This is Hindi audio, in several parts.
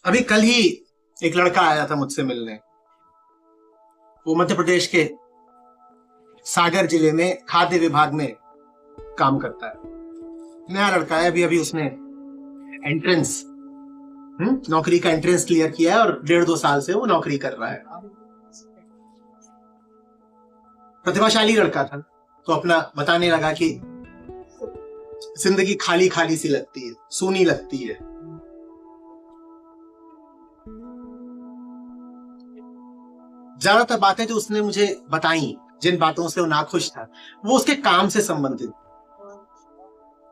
अभी कल ही एक लड़का आया था मुझसे मिलने। वो मध्य प्रदेश के सागर जिले में खाद्य विभाग में काम करता है। नया लड़का है, अभी अभी उसने एंट्रेंस नौकरी का एंट्रेंस क्लियर किया है और 1.5-2 साल से वो नौकरी कर रहा है। प्रतिभाशाली लड़का था, तो अपना बताने लगा कि जिंदगी खाली खाली सी लगती है, सूनी लगती है। ज्यादातर बातें जो उसने मुझे बताई, जिन बातों से वो नाखुश था, वो उसके काम से संबंधित।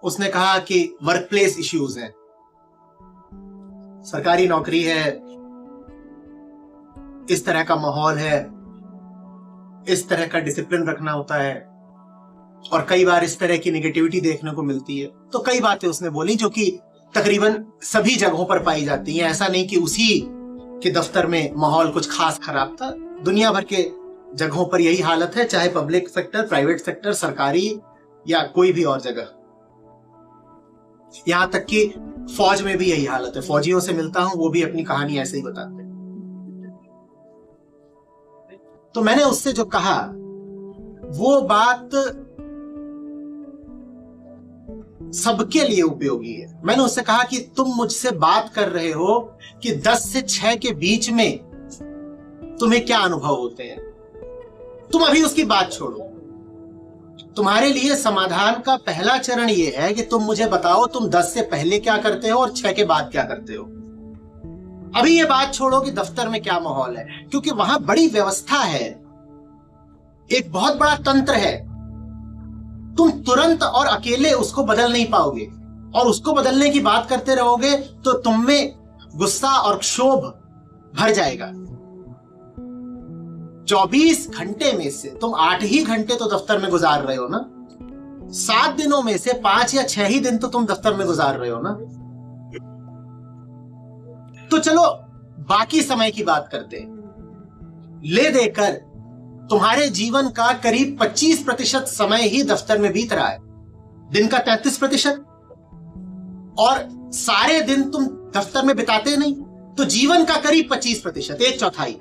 उसने कहा कि वर्क प्लेस इश्यूज हैं, सरकारी नौकरी है, इस तरह का माहौल है, इस तरह का डिसिप्लिन रखना होता है, और कई बार इस तरह की नेगेटिविटी देखने को मिलती है। तो कई बातें उसने बोली जो कि तकरीबन सभी जगहों पर पाई जाती हैं। ऐसा नहीं कि उसी के दफ्तर में माहौल कुछ खास खराब था, दुनिया भर के जगहों पर यही हालत है, चाहे पब्लिक सेक्टर, प्राइवेट सेक्टर, सरकारी या कोई भी और जगह। यहां तक कि फौज में भी यही हालत है। फौजियों से मिलता हूं, वो भी अपनी कहानी ऐसे ही बताते हैं। तो मैंने उससे जो कहा वो बात सबके लिए उपयोगी है। मैंने उससे कहा कि तुम मुझसे बात कर रहे हो कि 10 से 6 के बीच में तुम्हें क्या अनुभव होते हैं। तुम अभी उसकी बात छोड़ो। तुम्हारे लिए समाधान का पहला चरण यह है कि तुम मुझे बताओ तुम 10 से पहले क्या करते हो और 6 के बाद क्या करते हो। अभी ये बात छोड़ो कि दफ्तर में क्या माहौल है, क्योंकि वहां बड़ी व्यवस्था है, एक बहुत बड़ा तंत्र है। तुम तुरंत और अकेले उसको बदल नहीं पाओगे, और उसको बदलने की बात करते रहोगे तो तुम में गुस्सा और क्षोभ भर जाएगा। 24 घंटे में से तुम 8 ही घंटे तो दफ्तर में गुजार रहे हो ना। 7 दिनों में से 5 या 6 ही दिन तो तुम दफ्तर में गुजार रहे हो ना। तो चलो बाकी समय की बात करते हैं। ले देकर तुम्हारे जीवन का करीब 25% समय ही दफ्तर में बीत रहा है, दिन का 33%, और सारे दिन तुम दफ्तर में बिताते नहीं, तो जीवन का करीब 25%, 1/4।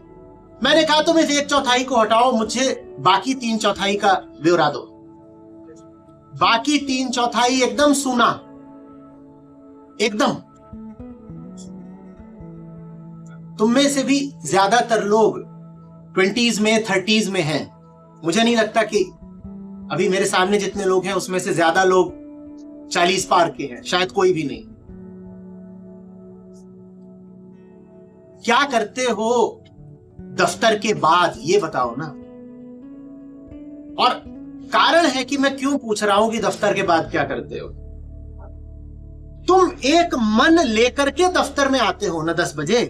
मैंने कहा तुम इस 1/4 को हटाओ, मुझे बाकी 3/4 का ब्यौरा दो। बाकी 3/4 एकदम सूना, एकदम। तुम में से भी ज्यादातर लोग 20s में 30s में हैं। मुझे नहीं लगता कि अभी मेरे सामने जितने लोग हैं उसमें से ज्यादा लोग 40 पार के हैं, शायद कोई भी नहीं। क्या करते हो दफ्तर के बाद, ये बताओ ना। और कारण है कि मैं क्यों पूछ रहा हूं कि दफ्तर के बाद क्या करते हो। तुम एक मन लेकर के दफ्तर में आते हो ना 10 बजे,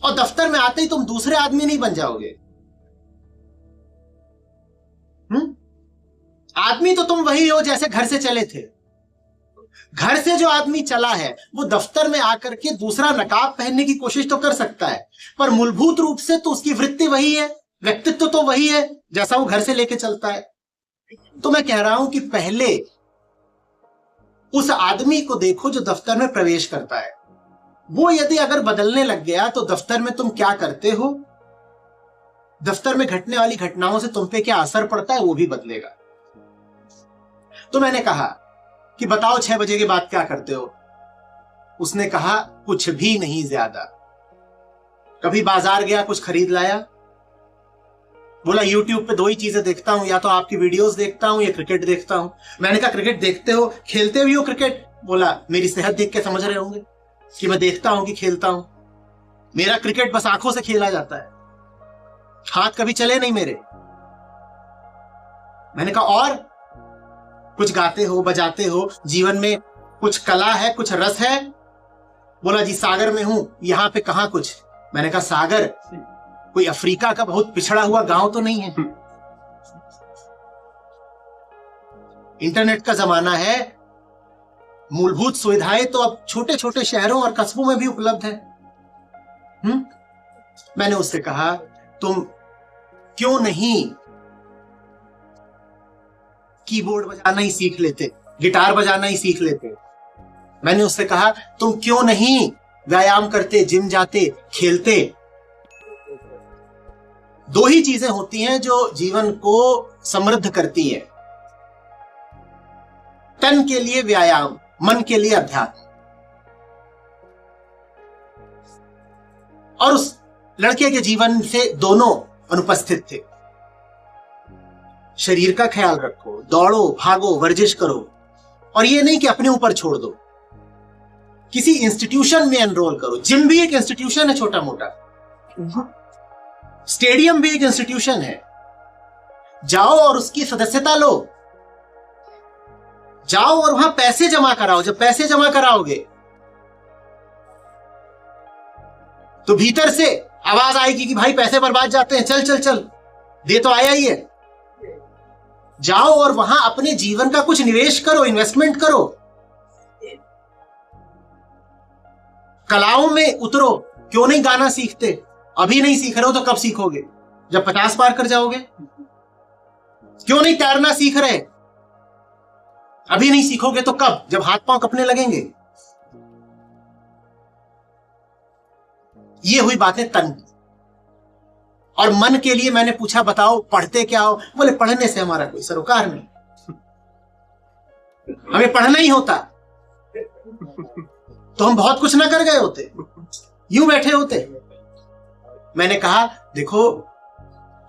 और दफ्तर में आते ही तुम दूसरे आदमी नहीं बन जाओगे। आदमी तो तुम वही हो जैसे घर से चले थे। घर से जो आदमी चला है वो दफ्तर में आकर के दूसरा नकाब पहनने की कोशिश तो कर सकता है, पर मूलभूत रूप से तो उसकी वृत्ति वही है, व्यक्तित्व तो वही है जैसा वो घर से लेके चलता है। तो मैं कह रहा हूं कि पहले उस आदमी को देखो जो दफ्तर में प्रवेश करता है। वो यदि अगर बदलने लग गया तो दफ्तर में तुम क्या करते हो, दफ्तर में घटने वाली घटनाओं से तुम पे क्या असर पड़ता है, वो भी बदलेगा। तो मैंने कहा कि बताओ 6 बजे के बाद क्या करते हो। उसने कहा कुछ भी नहीं ज्यादा। कभी बाजार गया, कुछ खरीद लाया। बोला यूट्यूब पे 2 ही चीजें देखता हूं, या तो आपकी वीडियोस देखता हूं या क्रिकेट देखता हूं। मैंने कहा क्रिकेट देखते हो, खेलते भी हो क्रिकेट? बोला मेरी सेहत देख के समझ रहे होंगे कि मैं देखता हूं कि खेलता हूं। मेरा क्रिकेट बस आंखों से खेला जाता है, हाथ कभी चले नहीं मेरे। मैंने कहा और कुछ गाते हो, बजाते हो, जीवन में कुछ कला है, कुछ रस है? बोला जी सागर में हूं, यहां पे कहां कुछ। मैंने कहा सागर कोई अफ्रीका का बहुत पिछड़ा हुआ गांव तो नहीं है। इंटरनेट का जमाना है, मूलभूत सुविधाएं तो अब छोटे छोटे शहरों और कस्बों में भी उपलब्ध है। मैंने उससे कहा तुम क्यों नहीं कीबोर्ड बजाना ही सीख लेते, गिटार बजाना ही सीख लेते। मैंने उससे कहा तुम क्यों नहीं व्यायाम करते, जिम जाते, खेलते। दो ही चीजें होती हैं जो जीवन को समृद्ध करती हैं, तन के लिए व्यायाम, मन के लिए अध्यात्म। और उस लड़के के जीवन से दोनों अनुपस्थित थे। शरीर का ख्याल रखो, दौड़ो, भागो, वर्जिश करो, और ये नहीं कि अपने ऊपर छोड़ दो, किसी इंस्टीट्यूशन में एनरोल करो। जिम भी एक इंस्टीट्यूशन है छोटा मोटा, स्टेडियम भी एक इंस्टीट्यूशन है। जाओ और उसकी सदस्यता लो, जाओ और वहां पैसे जमा कराओ। जब पैसे जमा कराओगे तो भीतर से आवाज आएगी कि भाई पैसे बर्बाद जाते हैं, चल चल चल, दे तो आया ही है। जाओ और वहां अपने जीवन का कुछ निवेश करो, इन्वेस्टमेंट करो, कलाओं में उतरो। क्यों नहीं गाना सीखते? अभी नहीं सीख रहे हो तो कब सीखोगे? जब 50 पार कर जाओगे। क्यों नहीं तैरना सीख रहे? अभी नहीं सीखोगे तो कब? जब हाथ पांव कपने लगेंगे। ये हुई बातें तन की। और मन के लिए मैंने पूछा, बताओ पढ़ते क्या हो? बोले पढ़ने से हमारा कोई सरोकार नहीं, हमें पढ़ना ही होता तो हम बहुत कुछ ना कर गए होते, यूं बैठे होते। मैंने कहा देखो,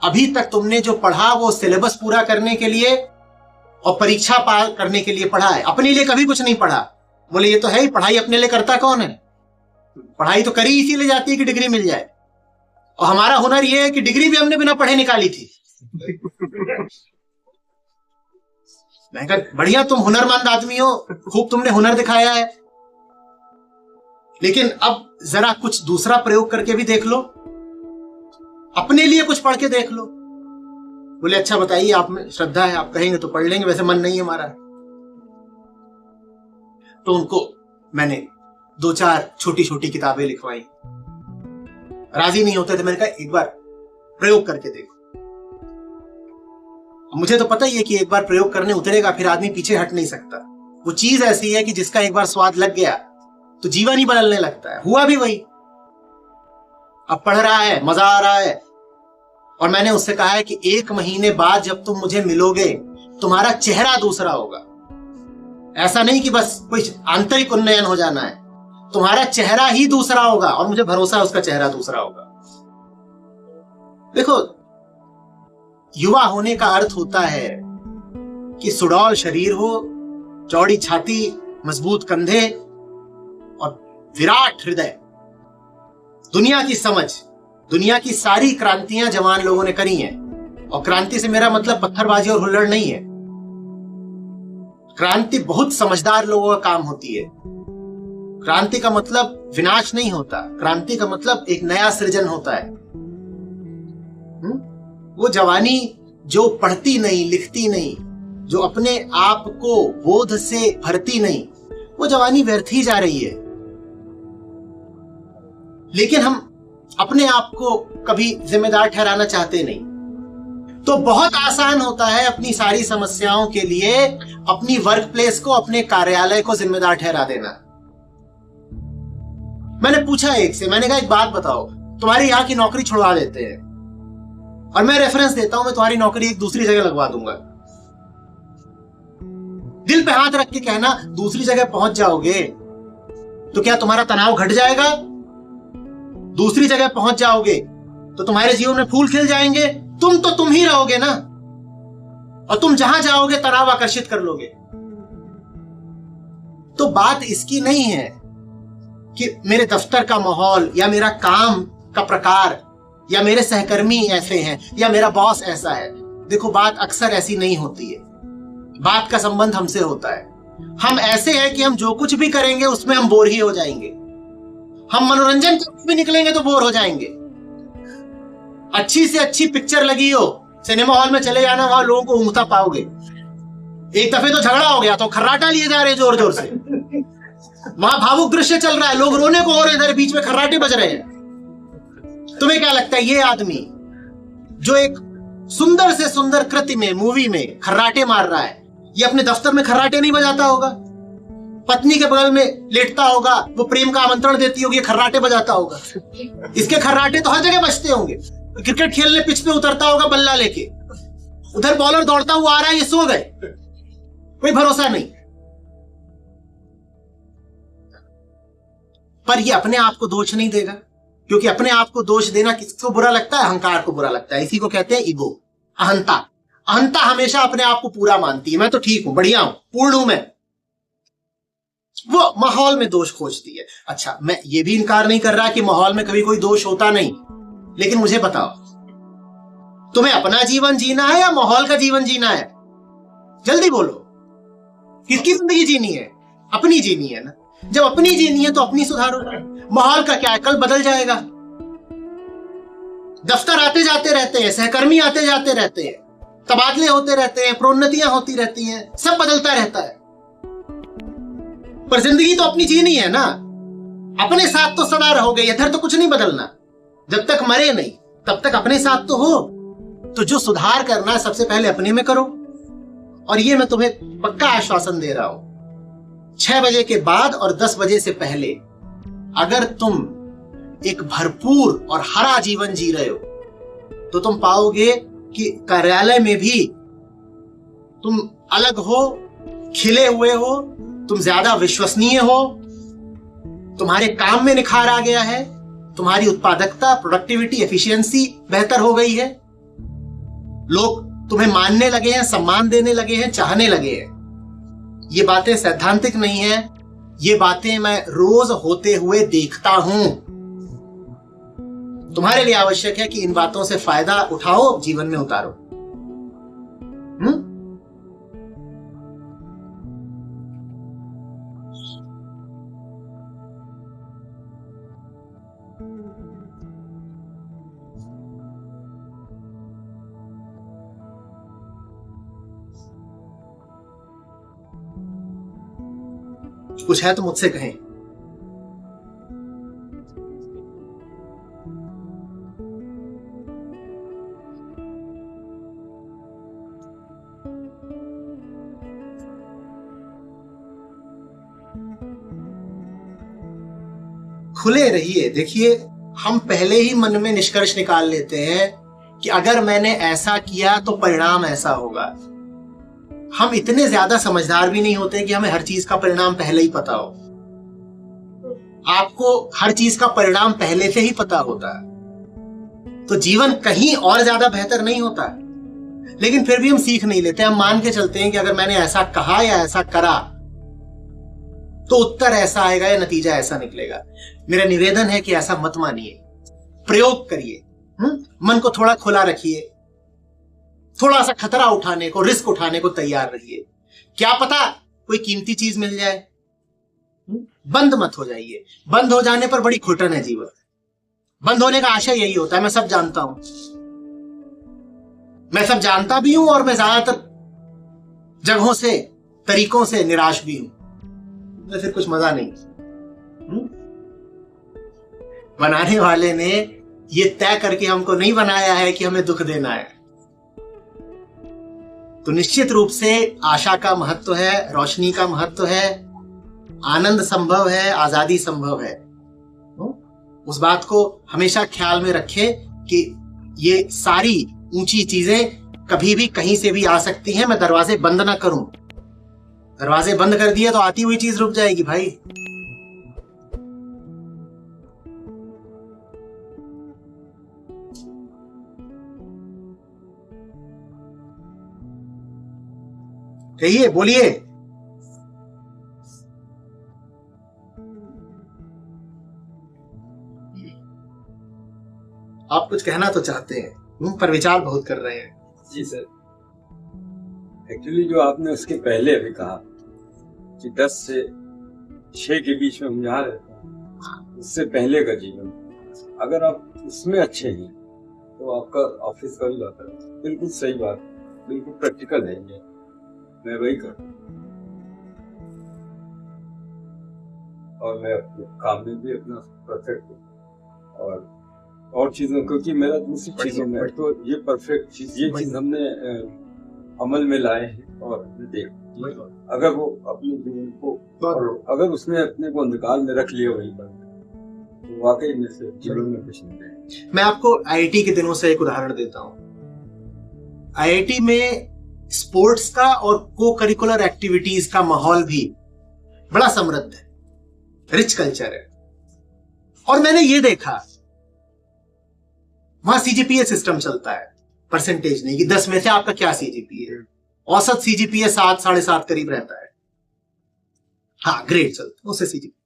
अभी तक तुमने जो पढ़ा वो सिलेबस पूरा करने के लिए और परीक्षा पार करने के लिए पढ़ा है, अपने लिए कभी कुछ नहीं पढ़ा। बोले ये तो है ही, पढ़ाई अपने लिए करता कौन है? पढ़ाई तो करी इसीलिए जाती है कि डिग्री मिल जाए, और हमारा हुनर ये है कि डिग्री भी हमने बिना पढ़े निकाली थी। मैं कहा बढ़िया, तुम हुनरमंद आदमी हो, खूब तुमने हुनर दिखाया है, लेकिन अब जरा कुछ दूसरा प्रयोग करके भी देख लो, अपने लिए कुछ पढ़ के देख लो। बोले अच्छा बताइए, आप में श्रद्धा है, आप कहेंगे तो पढ़ लेंगे, वैसे मन नहीं है हमारा। तो उनको मैंने 2-4 छोटी छोटी किताबें लिखवाई। राजी नहीं होते थे। मैंने कहा एक बार प्रयोग करके देखो। मुझे तो पता ही है कि एक बार प्रयोग करने उतरेगा फिर आदमी पीछे हट नहीं सकता। वो चीज ऐसी है कि जिसका एक बार स्वाद लग गया तो जीवन ही बदलने लगता है। हुआ भी वही। अब पढ़ रहा है, मजा आ रहा है, और मैंने उससे कहा है कि 1 महीने बाद जब तुम मुझे मिलोगे तुम्हारा चेहरा दूसरा होगा। ऐसा नहीं कि बस कोई आंतरिक उन्नयन हो जाना है, तुम्हारा चेहरा ही दूसरा होगा, और मुझे भरोसा है उसका चेहरा दूसरा होगा। देखो, युवा होने का अर्थ होता है कि सुडौल शरीर हो, चौड़ी छाती, मजबूत कंधे और विराट हृदय। दुनिया की समझ, दुनिया की सारी क्रांतियां जवान लोगों ने करी हैं, और क्रांति से मेरा मतलब पत्थरबाजी और हुल्लड़ नहीं है। क्रांति बहुत समझदार लोगों का काम होती है। क्रांति का मतलब विनाश नहीं होता, क्रांति का मतलब एक नया सृजन होता है। वो जवानी जो पढ़ती नहीं, लिखती नहीं, जो अपने आप को बोध से भरती नहीं, वो जवानी व्यर्थ ही जा रही है। लेकिन हम अपने आप को कभी जिम्मेदार ठहराना चाहते नहीं। तो बहुत आसान होता है अपनी सारी समस्याओं के लिए अपनी वर्क प्लेस को, अपने कार्यालय को जिम्मेदार ठहरा देना। मैंने पूछा एक से, मैंने कहा एक बात बताओ, तुम्हारी यहां की नौकरी छुड़वा देते हैं और मैं रेफरेंस देता हूं, मैं तुम्हारी नौकरी एक दूसरी जगह लगवा दूंगा। दिल पे हाथ रख के कहना, दूसरी जगह पहुंच जाओगे तो क्या तुम्हारा तनाव घट जाएगा? दूसरी जगह पहुंच जाओगे तो तुम्हारे जीवन में फूल खिल जाएंगे? तुम तो तुम ही रहोगे ना, और तुम जहां जाओगे तनाव आकर्षित कर लोगे। तो बात इसकी नहीं है कि मेरे दफ्तर का माहौल या मेरा काम का प्रकार या मेरे सहकर्मी ऐसे हैं या मेरा बॉस ऐसा है। देखो, बात अक्सर ऐसी नहीं होती है। बात का संबंध हमसे होता है। हम ऐसे हैं कि हम जो कुछ भी करेंगे उसमें हम बोर ही हो जाएंगे। हम मनोरंजन करके भी निकलेंगे तो बोर हो जाएंगे। अच्छी से अच्छी पिक्चर लगी हो, सिनेमा हॉल में चले जाना, वहां लोगों को ऊँघता पाओगे। एक दफे तो झगड़ा हो गया तो खर्राटा लिए जा रहे जोर जोर से, वहां भावुक दृश्य चल रहा है, लोग रोने को हो रहे, इधर बीच में खर्राटे बज रहे हैं। तुम्हें क्या लगता है ये आदमी जो एक सुंदर से सुंदर कृति में, मूवी में खर्राटे मार रहा है, ये अपने दफ्तर में खर्राटे नहीं बजाता होगा? पत्नी के बगल में लेटता होगा, वो प्रेम का आमंत्रण देती होगी, खर्राटे बजाता होगा। इसके खर्राटे तो हर जगह बजते होंगे। क्रिकेट खेलने पिच पे उतरता होगा बल्ला लेके, उधर बॉलर दौड़ता हुआ आ रहा है, ये सो गए, कोई भरोसा नहीं। पर ये अपने आप को दोष नहीं देगा, क्योंकि अपने आप को दोष देना किसको बुरा लगता है? अहंकार को बुरा लगता है। इसी को कहते हैं ईगो, अहंता। अहंता हमेशा अपने आप को पूरा मानती है, मैं तो ठीक हूं, बढ़िया हूं, पूर्ण हूं मैं। वो माहौल में दोष खोजती है। अच्छा, मैं ये भी इनकार नहीं कर रहा कि माहौल में कभी कोई दोष होता नहीं, लेकिन मुझे बताओ, तुम्हें अपना जीवन जीना है या माहौल का जीवन जीना है? जल्दी बोलो, किसकी जिंदगी जीनी है? अपनी जीनी है ना। जब अपनी जीनी है तो अपनी सुधारो। माहौल का क्या है, कल बदल जाएगा। दफ्तर आते जाते रहते हैं, सहकर्मी आते जाते रहते हैं, तबादले होते रहते हैं, प्रोन्नतियां होती रहती हैं, सब बदलता रहता है। पर जिंदगी तो अपनी जीनी है ना। अपने साथ तो सदा रहोगे, इधर तो कुछ नहीं बदलना। जब तक मरे नहीं तब तक अपने साथ तो हो। तो जो सुधार करना है सबसे पहले अपने में करो। और ये मैं तुम्हें पक्का आश्वासन दे रहा हूं, 6 बजे के बाद और 10 बजे से पहले अगर तुम एक भरपूर और हरा जीवन जी रहे हो तो तुम पाओगे कि कार्यालय में भी तुम अलग हो, खिले हुए हो, तुम ज्यादा विश्वसनीय हो, तुम्हारे काम में निखार आ गया है, तुम्हारी उत्पादकता, प्रोडक्टिविटी, एफिशिएंसी बेहतर हो गई है, लोग तुम्हें मानने लगे हैं, सम्मान देने लगे हैं, चाहने लगे हैं। ये बातें सैद्धांतिक नहीं है, ये बातें मैं रोज होते हुए देखता हूं। तुम्हारे लिए आवश्यक है कि इन बातों से फायदा उठाओ, जीवन में उतारो। कुछ है तो मुझसे कहें। खुले रहिए। देखिए, हम पहले ही मन में निष्कर्ष निकाल लेते हैं कि अगर मैंने ऐसा किया तो परिणाम ऐसा होगा। हम इतने ज्यादा समझदार भी नहीं होते कि हमें हर चीज का परिणाम पहले ही पता हो। आपको हर चीज का परिणाम पहले से ही पता होता है तो जीवन कहीं और ज्यादा बेहतर नहीं होता। लेकिन फिर भी हम सीख नहीं लेते। हम मान के चलते हैं कि अगर मैंने ऐसा कहा या ऐसा करा तो उत्तर ऐसा आएगा या नतीजा ऐसा निकलेगा। मेरा निवेदन है कि ऐसा मत मानिए, प्रयोग करिए। मन को थोड़ा खुला रखिए, थोड़ा सा खतरा उठाने को, रिस्क उठाने को तैयार रहिए। क्या पता कोई कीमती चीज मिल जाए। बंद मत हो जाइए। बंद हो जाने पर बड़ी घुटन है जीवन। बंद होने का आशय यही होता है, मैं सब जानता हूं, मैं सब जानता भी हूं और मैं ज्यादातर जगहों से, तरीकों से निराश भी हूं, तो फिर कुछ मजा नहीं। बनाने वाले ने ये तय करके हमको नहीं बनाया है कि हमें दुख देना है। तो निश्चित रूप से आशा का महत्व है, रोशनी का महत्व है, आनंद संभव है, आजादी संभव है। उस बात को हमेशा ख्याल में रखें कि ये सारी ऊंची चीजें कभी भी कहीं से भी आ सकती हैं। मैं दरवाजे बंद ना करूं। दरवाजे बंद कर दिए तो आती हुई चीज रुक जाएगी भाई। कहिए, बोलिए। आप कुछ कहना तो चाहते हैं पर विचार बहुत कर रहे हैं। जी सर, एक्चुअली जो आपने उसके पहले अभी कहा कि 10 से 6 के बीच में हम यहाँ रहते हैं, उससे पहले का जीवन, अगर आप उसमें अच्छे हैं तो आपका ऑफिस का भी आता है। बिल्कुल सही बात, बिल्कुल प्रैक्टिकल है ये, मैं वही करता हूँ। और मैं अपने काम में भी अपना परफेक्ट हूँ और चीजों, क्योंकि मेरा दूसरी चीजों में तो ये परफेक्ट चीज, ये चीज हमने अमल में लाए हैं और देख, अगर वो अपने जीवन को और अगर उसने अपने को अंधकार में रख लिया वहीं पर, तो वाकई में से जीवन में कुछ नहीं है। मैं आपको आईआईटी के दिनों से एक उदाहरण देता हूं। आईआईटी में स्पोर्ट्स का और को करिकुलर एक्टिविटीज का माहौल भी बड़ा समृद्ध है, रिच कल्चर है। और मैंने ये देखा वहां सीजीपीए सिस्टम चलता है, परसेंटेज नहीं कि 10 में से आपका क्या सीजीपीए है। औसत सीजीपीए 7 7.5 करीब रहता है। हाँ, ग्रेड चलता है उससे सीजीपीए।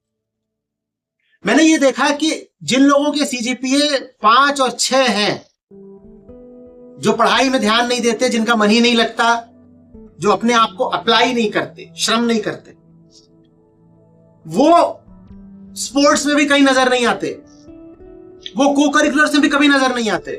मैंने ये देखा कि जिन लोगों के सीजीपीए 5 और 6 हैं, जो पढ़ाई में ध्यान नहीं देते, जिनका मन ही नहीं लगता, जो अपने आप को अप्लाई नहीं करते, श्रम नहीं करते, वो स्पोर्ट्स में भी कहीं नजर नहीं आते, वो को करिकुलर्स में भी कभी नजर नहीं आते।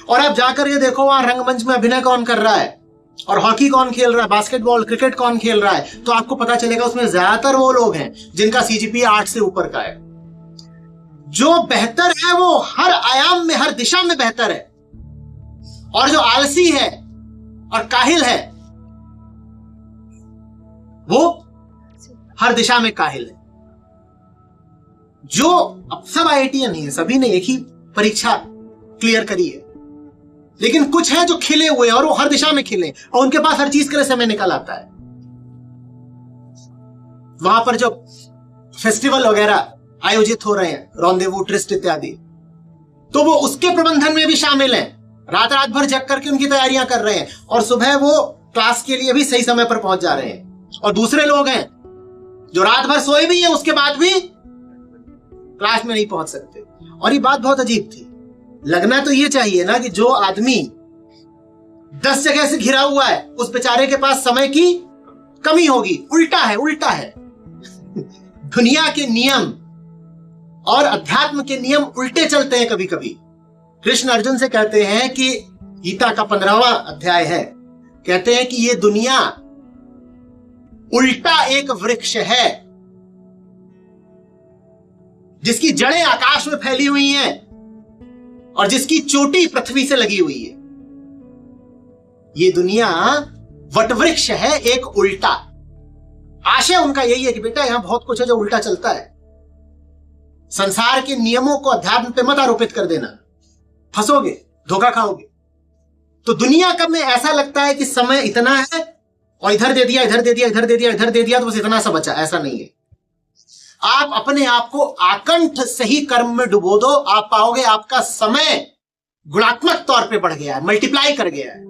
और आप जाकर ये देखो वहां रंगमंच में अभिनय कौन कर रहा है, और हॉकी कौन खेल रहा है, बास्केटबॉल क्रिकेट कौन खेल रहा है, तो आपको पता चलेगा उसमें ज्यादातर वो लोग हैं जिनका सीजीपीए 8 से ऊपर का है। जो बेहतर है वो हर आयाम में, हर दिशा में बेहतर है, और जो आलसी है और काहिल है वो हर दिशा में काहिल है। जो अब सब आईआईटीएन नहीं है, सभी ने एक ही परीक्षा क्लियर करी है, लेकिन कुछ है जो खिले हुए हैं और वो हर दिशा में खिले, और उनके पास हर चीज के लिए समय निकल आता है। वहां पर जो फेस्टिवल वगैरह आयोजित हो रहे हैं, रॉन्डेवू ट्रिस्ट इत्यादि, तो वो उसके प्रबंधन में भी शामिल हैं। रात रात भर जग करके उनकी तैयारियां कर रहे हैं, और सुबह वो क्लास के लिए भी सही समय पर पहुंच जा रहे हैं। और दूसरे लोग हैं जो रात भर सोए भी हैं, उसके बाद भी क्लास में नहीं पहुंच सकते। और ये बात बहुत अजीब थी। लगना तो ये चाहिए ना कि जो आदमी 10 जगह से घिरा हुआ है, उस बेचारे के पास समय की कमी होगी। उल्टा है, उल्टा है। दुनिया के नियम और अध्यात्म के नियम उल्टे चलते हैं कभी कभी। कृष्ण अर्जुन से कहते हैं कि गीता का 15वां अध्याय है, कहते हैं कि ये दुनिया उल्टा एक वृक्ष है जिसकी जड़ें आकाश में फैली हुई हैं और जिसकी चोटी पृथ्वी से लगी हुई है। ये दुनिया वटवृक्ष है, एक उल्टा। आशय उनका यही है कि बेटा यहां बहुत कुछ है जो उल्टा चलता है। संसार के नियमों को अध्यात्म पे मत आरोपित कर देना, फंसोगे, धोखा खाओगे। तो दुनिया का में ऐसा लगता है कि समय इतना है और इधर दे दिया, इधर दे दिया, इधर दे दिया, इधर दे दिया, तो बस इतना सा बचा। ऐसा नहीं है। आप अपने आप को आकंठ सही कर्म में डुबो दो, आप पाओगे आपका समय गुणात्मक तौर पे बढ़ गया है, मल्टीप्लाई कर गया है।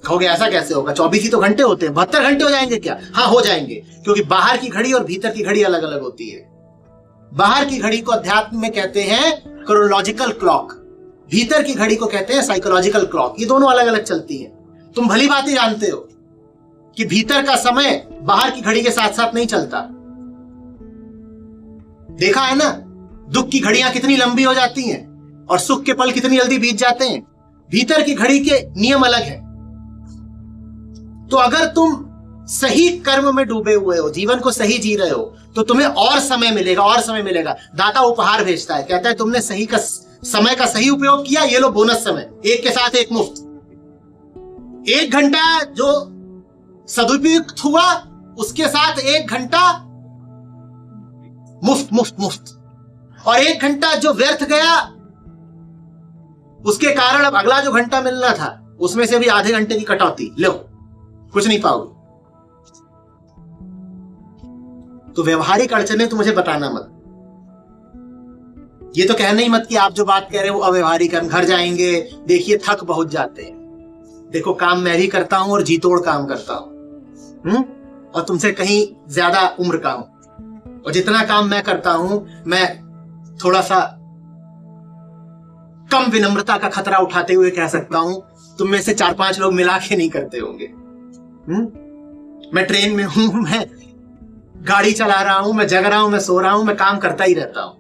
कहोगे ऐसा कैसे होगा, 24 ही तो घंटे होते हैं, 72 घंटे हो जाएंगे क्या? हाँ, हो जाएंगे, क्योंकि बाहर की घड़ी और भीतर की घड़ी अलग अलग होती है। बाहर की घड़ी को अध्यात्म में कहते हैं क्रोनोलॉजिकल क्लॉक, भीतर की घड़ी को कहते हैं साइकोलॉजिकल क्लॉक। ये दोनों अलग अलग चलती हैं। तुम भली बात ही जानते हो कि भीतर का समय बाहर की घड़ी के साथ साथ नहीं चलता। देखा है ना, दुख की घड़ियां कितनी लंबी हो जाती हैं और सुख के पल कितनी जल्दी बीत जाते हैं। भीतर की घड़ी के नियम अलग हैं। तो अगर तुम सही कर्म में डूबे हुए हो, जीवन को सही जी रहे हो, तो तुम्हें और समय मिलेगा, और समय मिलेगा। दाता उपहार भेजता है, कहता है तुमने सही का समय का सही उपयोग किया, ये लो बोनस समय, एक के साथ एक मुफ्त। 1 घंटा जो सदुपयुक्त हुआ, उसके साथ 1 घंटा मुफ्त मुफ्त मुफ्त। और 1 घंटा जो व्यर्थ गया, उसके कारण अब अगला जो घंटा मिलना था उसमें से भी आधे घंटे की कटौती। लो, कुछ नहीं पाओगे। तो व्यवहारिक अड़चने तो मुझे बताना मत। ये तो कहना ही मत कि आप जो बात कह रहे हो वो अव्यवहारिक, हम घर जाएंगे, देखिए थक बहुत जाते हैं। देखो, काम मैं भी करता हूं और जी तोड़ काम करता हूं, और तुमसे कहीं ज्यादा उम्र का हूं। और जितना काम मैं करता हूं, मैं थोड़ा सा कम विनम्रता का खतरा उठाते हुए कह सकता हूं, तुम में से 4-5 लोग मिला के नहीं करते होंगे। मैं ट्रेन में हूं, मैं गाड़ी चला रहा हूं, मैं जग रहा हूं, मैं सो रहा हूं, मैं काम करता ही रहता हूं,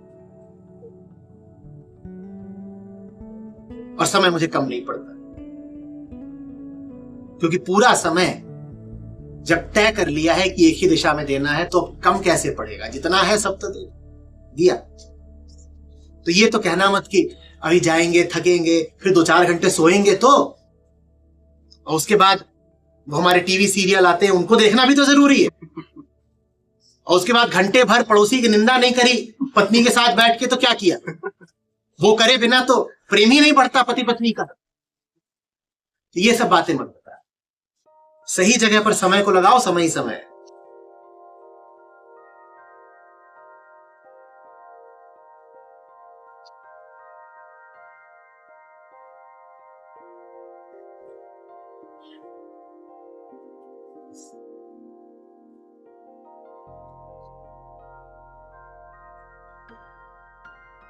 और समय मुझे कम नहीं पड़ता। क्योंकि पूरा समय जब तय कर लिया है कि एक ही दिशा में देना है, तो कम कैसे पड़ेगा? जितना है सब तो दिया। तो ये तो कहना मत कि अभी जाएंगे, थकेंगे, फिर 2-4 घंटे सोएंगे, तो और उसके बाद वो हमारे टीवी सीरियल आते हैं, उनको देखना भी तो जरूरी है। और उसके बाद घंटे भर पड़ोसी की निंदा नहीं करी पत्नी के साथ बैठ के, तो क्या किया? वो करे बिना तो प्रेम ही नहीं बढ़ता पति पत्नी का। ये सब बातें मत बता, सही जगह पर समय को लगाओ, समय ही समय है।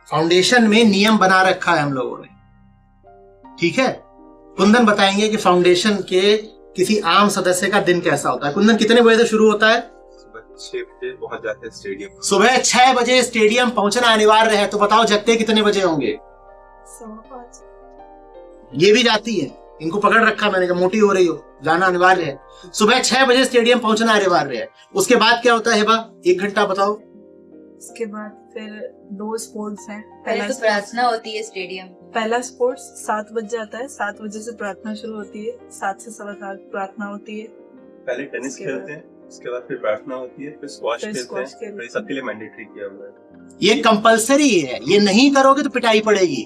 फाउंडेशन में नियम बना रखा है हम लोगों ने, ठीक है? कुंदन बताएंगे कि फाउंडेशन के किसी आम सदस्य का दिन कैसा होता है। कुंदन, कितने बजे से शुरू होता है? सुबह 6 बजे पहुंच जाते हैं स्टेडियम। सुबह 6 बजे स्टेडियम पहुंचना अनिवार्य है। तो बताओ जगते कितने बजे होंगे? 5:15। ये भी जाती है, इनको पकड़ रखा मैंने कहा मोटी हो रही हो, जाना अनिवार्य है। सुबह 6 बजे स्टेडियम पहुंचना अनिवार्य है। उसके बाद क्या होता है हेबा? 1 घंटा बताओ। उसके बाद फिर 2 स्पोर्ट्स हैं। पहले तो प्रार्थना होती है स्टेडियम। पहला स्पोर्ट्स 7 बजे आता है, 7 बजे से प्रार्थना शुरू होती है, 7 से 7:15 प्रार्थना होती है। पहले टेनिस खेलते हैं, उसके बाद फिर प्रार्थना होती है, फिर स्क्वॉश फिर खेलते स्क्वॉश हैं। खेलते तो ये सबके लिए मैंडेटरी किया हुआ है। ये कंपलसरी है, ये नहीं करोगे तो पिटाई पड़ेगी।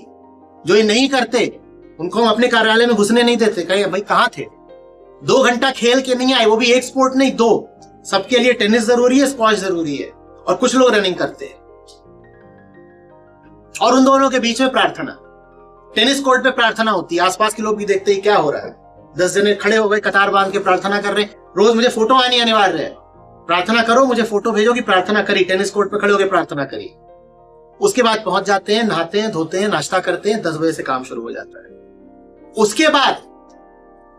जो ये नहीं करते उनको हम अपने कार्यालय में घुसने नहीं देते। कहे भाई कहाँ थे? 2 घंटा खेल के नहीं आए, वो भी एक स्पोर्ट नहीं 2। सबके लिए टेनिस जरूरी है, स्क्वॉश जरूरी है, और कुछ लोग रनिंग करते हैं। और उन दोनों के बीच में प्रार्थना। टेनिस कोर्ट पे प्रार्थना होती है, आसपास के लोग भी देखते ही क्या हो रहा है। 10 जने खड़े हो गए, कतार बांध के प्रार्थना कर रहे हैं। रोज मुझे फोटो आनी अनिवार्य है। प्रार्थना करो, मुझे फोटो भेजो कि प्रार्थना करी, टेनिस कोर्ट पे खड़े होकर प्रार्थना करी। उसके बाद पहुंच जाते हैं, नहाते हैं, धोते हैं, नाश्ता करते हैं, 10 बजे से काम शुरू हो जाता है। उसके बाद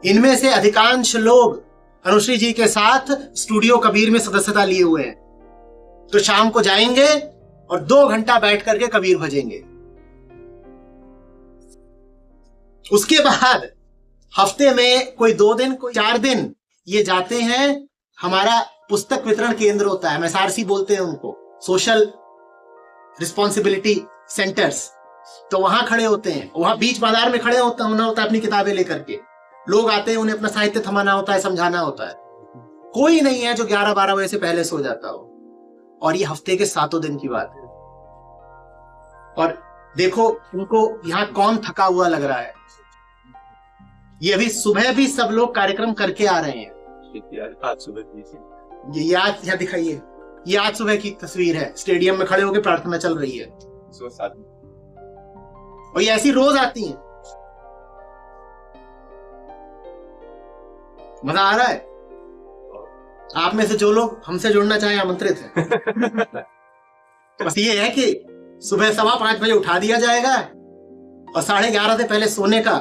इनमें से अधिकांश लोग अनुश्री जी के साथ स्टूडियो कबीर में सदस्यता लिए हुए हैं। तो शाम को जाएंगे और 2 घंटा बैठ करके कबीर भजेंगे। उसके बाद हफ्ते में कोई 2 दिन, कोई 4 दिन ये जाते हैं। हमारा पुस्तक वितरण केंद्र होता है, MSRC बोलते हैं उनको, सोशल रिस्पॉन्सिबिलिटी सेंटर्स। तो वहां खड़े होते हैं, वहां बीच बाजार में खड़े होता होना होता है अपनी किताबें लेकर के। लोग आते हैं, उन्हें अपना साहित्य थमाना होता है, समझाना होता है। कोई नहीं है जो 11-12 बजे से पहले सो जाता हो। और ये हफ्ते के 7 दिन की बात है। और देखो उनको यहाँ कौन थका हुआ लग रहा है। ये अभी सुबह भी सब लोग कार्यक्रम करके आ रहे हैं। आज सुबह की ये आज यहाँ दिखाइए, ये आज सुबह की तस्वीर है। स्टेडियम में खड़े होकर प्रार्थना चल रही है, सुबह 7 और ये ऐसी रोज आती हैं। मजा आ रहा है? आप में से जो लोग हमसे जुड़ना चाहें आमंत्रित हैं। बस ये है कि सुबह 5:15 बजे उठा दिया जाएगा और 11:30 से पहले सोने का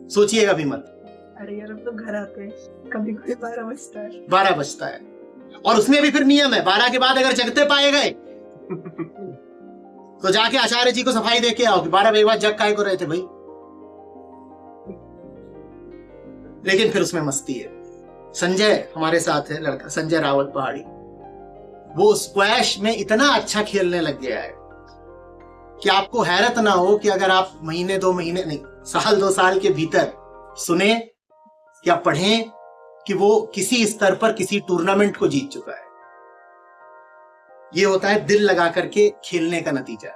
सोचिएगा भी मत। अरे यार, अब तो घर आते हैं, कभी कभी 12 बजता है। 12 बजता है, और उसमें भी फिर नियम है, 12 के बाद अगर जगते पाए गए तो जाके आचार्य जी को सफाई दे के आओ कि 12 बजे बाद जग काय को रहे थे भाई। लेकिन फिर उसमें मस्ती है। संजय हमारे साथ है, लड़का संजय रावत पहाड़ी, वो स्क्वैश में इतना अच्छा खेलने लग गया है कि आपको हैरत ना हो कि अगर आप महीने 2 महीने नहीं, 1-2 साल के भीतर सुने या पढ़ें कि वो किसी स्तर पर किसी टूर्नामेंट को जीत चुका है। ये होता है दिल लगा करके खेलने का नतीजा।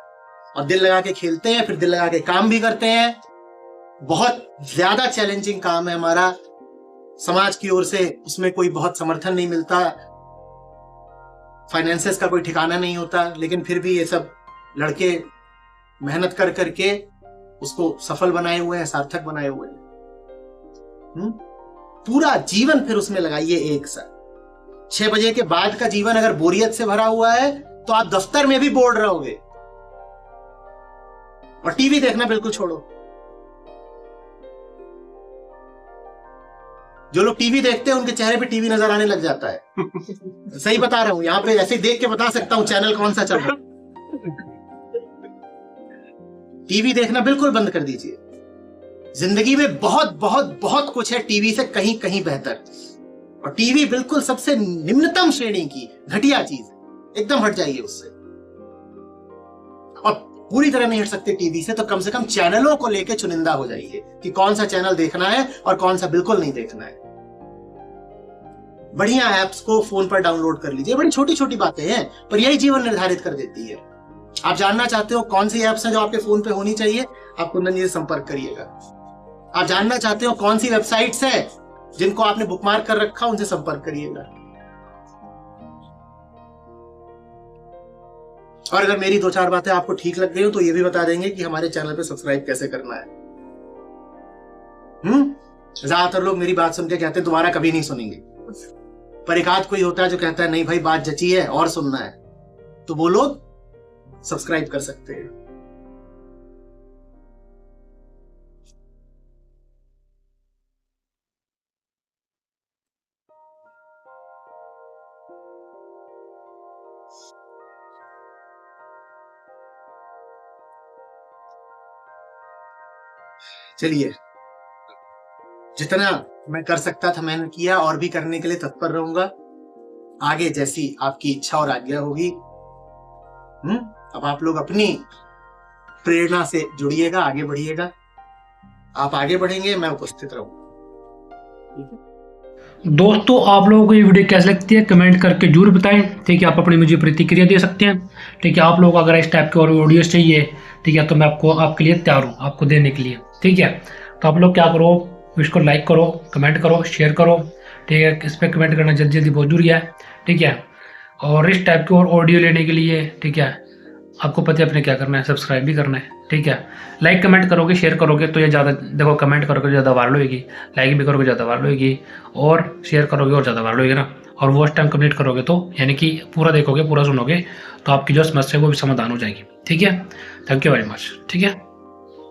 और दिल लगा के खेलते हैं, फिर दिल लगा के काम भी करते हैं। बहुत ज्यादा चैलेंजिंग काम है हमारा, समाज की ओर से उसमें कोई बहुत समर्थन नहीं मिलता, फाइनेंसेस का कोई ठिकाना नहीं होता। लेकिन फिर भी ये सब लड़के मेहनत कर करके उसको सफल बनाए हुए हैं, सार्थक बनाए हुए हैं। पूरा जीवन फिर उसमें लगाइए एक साथ। 6 बजे के बाद का जीवन अगर बोरियत से भरा हुआ है तो आप दफ्तर में भी बोर्ड रहोगे। और टीवी देखना बिल्कुल छोड़ो। जो लोग टीवी देखते हैं उनके चेहरे पे टीवी नजर आने लग जाता है। सही बता रहा हूं, यहाँ पे ऐसे ही देख के बता सकता हूं चैनल कौन सा चल रहा है। टीवी देखना बिल्कुल बंद कर दीजिए। जिंदगी में बहुत बहुत बहुत कुछ है टीवी से कहीं कहीं बेहतर। और टीवी बिल्कुल सबसे निम्नतम श्रेणी की घटिया चीज है, एकदम हट जाइए उससे। और पूरी तरह नहीं हट सकते टीवी से तो कम से कम चैनलों को लेकर चुनिंदा हो जाइए कि कौन सा चैनल देखना है और कौन सा बिल्कुल नहीं देखना है। बढ़िया ऐप्स को फोन पर डाउनलोड कर लीजिए। बड़ी छोटी छोटी बातें हैं पर यही जीवन निर्धारित कर देती है। आप जानना चाहते हो कौन सी ऐप्स हैं जो आपके फोन पे होनी चाहिए, आप कुंदन जी से संपर्क करिएगा। आप जानना चाहते हो कौन सी वेबसाइट्स है जिनको आपने बुकमार्क कर रखा, उनसे संपर्क करिएगा। और अगर मेरी 2-4 बातें आपको ठीक लग गई हो तो ये भी बता देंगे कि हमारे चैनल पे सब्सक्राइब कैसे करना है। ज्यादातर लोग मेरी बात सुन के कहते हैं दोबारा कभी नहीं सुनेंगे, पर एक आध कोई होता है जो कहता है नहीं भाई बात जची है और सुनना है, तो वो लोग सब्सक्राइब कर सकते हैं। चलिए, जितना मैं कर सकता था मैंने किया, और भी करने के लिए तत्पर रहूंगा। आगे जैसी आपकी इच्छा और आज्ञा होगी। अब आप लोग अपनी प्रेरणा से जुड़िएगा, आगे बढ़िएगा। आप आगे बढ़ेंगे, मैं उपस्थित रहूंगा। दोस्तों, आप लोगों को ये वीडियो कैसी लगती है कमेंट करके जरूर बताएं। ठीक है, आप अपनी मुझे प्रतिक्रिया दे सकते हैं। ठीक है, आप लोग अगर इस टाइप के और वीडियोस चाहिए, ठीक है, तो मैं आपके लिए तैयार हूँ आपको देने के लिए। ठीक है, तो आप लोग क्या करो, इसको लाइक करो, कमेंट करो, शेयर करो। ठीक है, इस पर कमेंट करना जल्दी जल्दी बहुत जरूरी है। ठीक है, और इस टाइप के और ऑडियो लेने के लिए, ठीक है, आपको पता है अपने क्या करना है, सब्सक्राइब भी करना है। ठीक है, लाइक कमेंट करोगे, शेयर करोगे तो ये ज़्यादा, देखो कमेंट करोगे ज़्यादा वायरल होगी, लाइक भी करोगे ज़्यादा वायरल होगी, और शेयर करोगे और ज़्यादा वायरल होगी ना। और वॉच टाइम कंप्लीट करोगे तो यानी कि पूरा देखोगे, पूरा सुनोगे, तो आपकी जो समस्या है वो भी समाधान हो जाएगी। ठीक है, थैंक यू वेरी मच। ठीक है।